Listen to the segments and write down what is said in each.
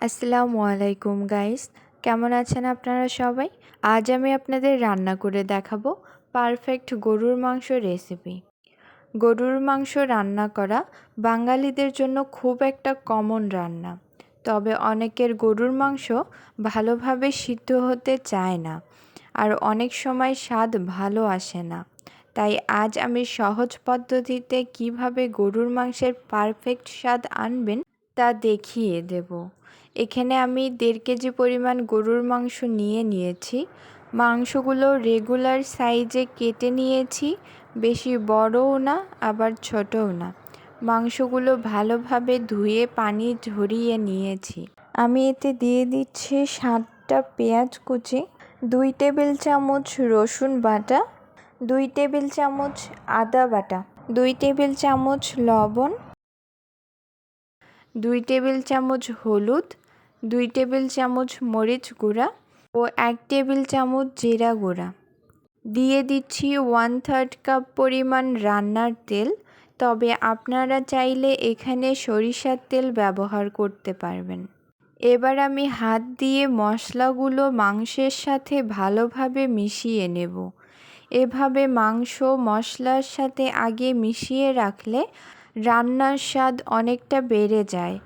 আসসালামু আলাইকুম গাইস, কেমন আছেন আপনারা সবাই? আজ আমি আপনাদের রান্না করে দেখাবো পারফেক্ট গরুর মাংস রেসিপি। গরুর মাংস রান্না করা বাঙালিদের জন্য খুব একটা কমন রান্না। তবে অনেকের গরুর মাংস ভালোভাবে সিদ্ধ হতে চায় না, আর অনেক সময় স্বাদ ভালো আসে না। তাই আজ আমি সহজ পদ্ধতিতে কিভাবে গরুর মাংসের পারফেক্ট স্বাদ আনবেন তা দেখিয়ে দেব। এখানে আমি 1.5 কেজি পরিমাণ গরুর মাংস নিয়েছি। মাংসগুলো রেগুলার সাইজে কেটে নিয়েছি, বেশি বড়ও না আবার ছোটও না। মাংসগুলো ভালোভাবে ধুয়ে পানি ঝরিয়ে নিয়েছি। আমি এতে দিয়ে দিচ্ছি 7টা পেঁয়াজ কুচি, 2 টেবিল চামচ রসুন বাটা, 2 টেবিল চামচ আদা বাটা, 2 টেবিল চামচ লবণ, 2 টেবিল চামচ হলুদ, 2 টেবিল চামচ মরিচ গুঁড়া ও 1 টেবিল চামচ জিরা গুঁড়া। দিয়ে দিচ্ছি 1/3 কাপ পরিমাণ রান্নার তেল, তবে আপনারা চাইলে এখানে সরিষার তেল ব্যবহার করতে পারবেন। এবার আমি হাত দিয়ে মশলাগুলো মাংসের সাথে ভালোভাবে মিশিয়ে নেব। এভাবে মাংস মশলার সাথে আগে মিশিয়ে রাখলে রান্নার স্বাদ অনেকটা বেড়ে যায়।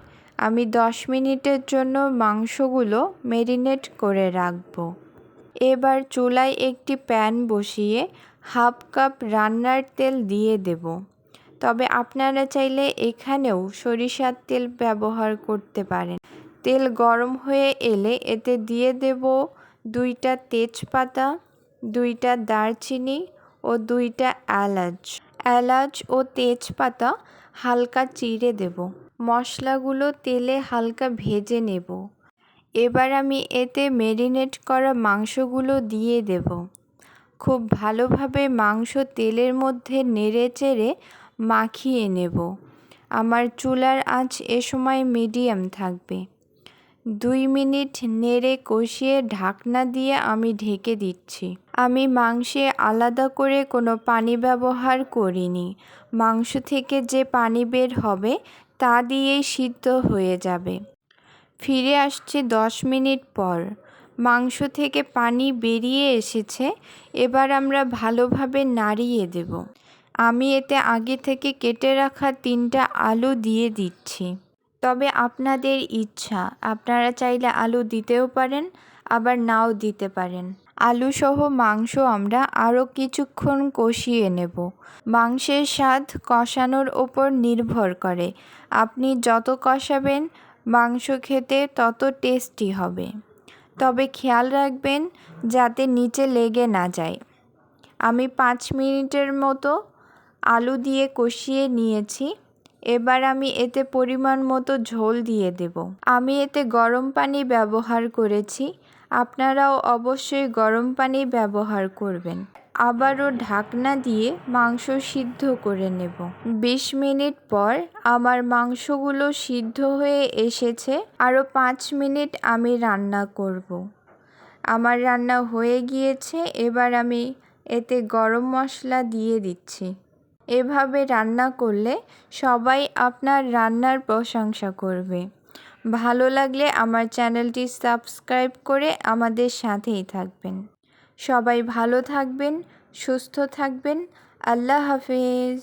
আমি 10 মিনিটের জন্য মাংসগুলো ম্যারিনেট করে রাখব। এবার চুলায় একটি প্যান বসিয়ে 1/2 কাপ রান্নার তেল দিয়ে দেব। তবে আপনারা চাইলে এখানেও সরিষার তেল ব্যবহার করতে পারেন। তেল গরম হয়ে এলে এতে দিয়ে দেব 2টা তেজপাতা, 2টা দারচিনি ও 2টা এলাচ ও তেজপাতা হালকা চিড়ে দেব। মশলাগুলো তেলে হালকা ভেজে নেব। এবার আমি এতে ম্যারিনেট করা মাংসগুলো দিয়ে দেব। খুব ভালোভাবে মাংস তেলের মধ্যে নেড়েচেড়ে মাখিয়ে নেব। আমার চুলার আঁচ এ সময় মিডিয়াম থাকবে। 2 মিনিট নেড়ে কষিয়ে ঢাকনা দিয়ে আমি ঢেকে দিচ্ছি। আমি মাংসে আলাদা করে কোনো পানি ব্যবহার করিনি। মাংস থেকে যে পানি বের হবে তা দিয়েই সিদ্ধ হয়ে যাবে। ফিরে আসছি 10 মিনিট পর। মাংস থেকে পানি বেরিয়ে এসেছে। এবার আমরা ভালোভাবে নাড়িয়ে দেব। আমি এতে আগে থেকে কেটে রাখা 3টা আলু দিয়ে দিচ্ছি। তবে আপনাদের ইচ্ছা, আপনারা চাইলে আলু দিতেও পারেন, আবার নাও দিতে পারেন। আলু সহ মাংস আমরা আরও কিছুক্ষণ কষিয়ে নেব। মাংসের স্বাদ কষানোর ওপর নির্ভর করে। আপনি যত কষাবেন মাংস খেতে তত টেস্টি হবে। তবে খেয়াল রাখবেন যাতে নিচে লেগে না যায়। আমি 5 মিনিটের মতো আলু দিয়ে কষিয়ে নিয়েছি। এবার আমি এতে পরিমাণ মতো ঝোল দিয়ে দেব। আমি এতে গরম পানি ব্যবহার করেছি, আপনারাও অবশ্যই গরম পানি ব্যবহার করবেন। আবারও ঢাকনা দিয়ে মাংস সিদ্ধ করে নেব। 20 মিনিট পর আমার মাংসগুলো সিদ্ধ হয়ে এসেছে। আরও 5 মিনিট আমি রান্না করব। আমার রান্না হয়ে গিয়েছে। এবার আমি এতে গরম মশলা দিয়ে দিচ্ছি। এভাবে রান্না করলে সবাই আপনার রান্নার প্রশংসা করবে। ভালো লাগলে আমার চ্যানেলটি সাবস্ক্রাইব করে আমাদের সাথেই থাকবেন। সবাই ভালো থাকবেন, সুস্থ থাকবেন। আল্লাহ হাফেজ।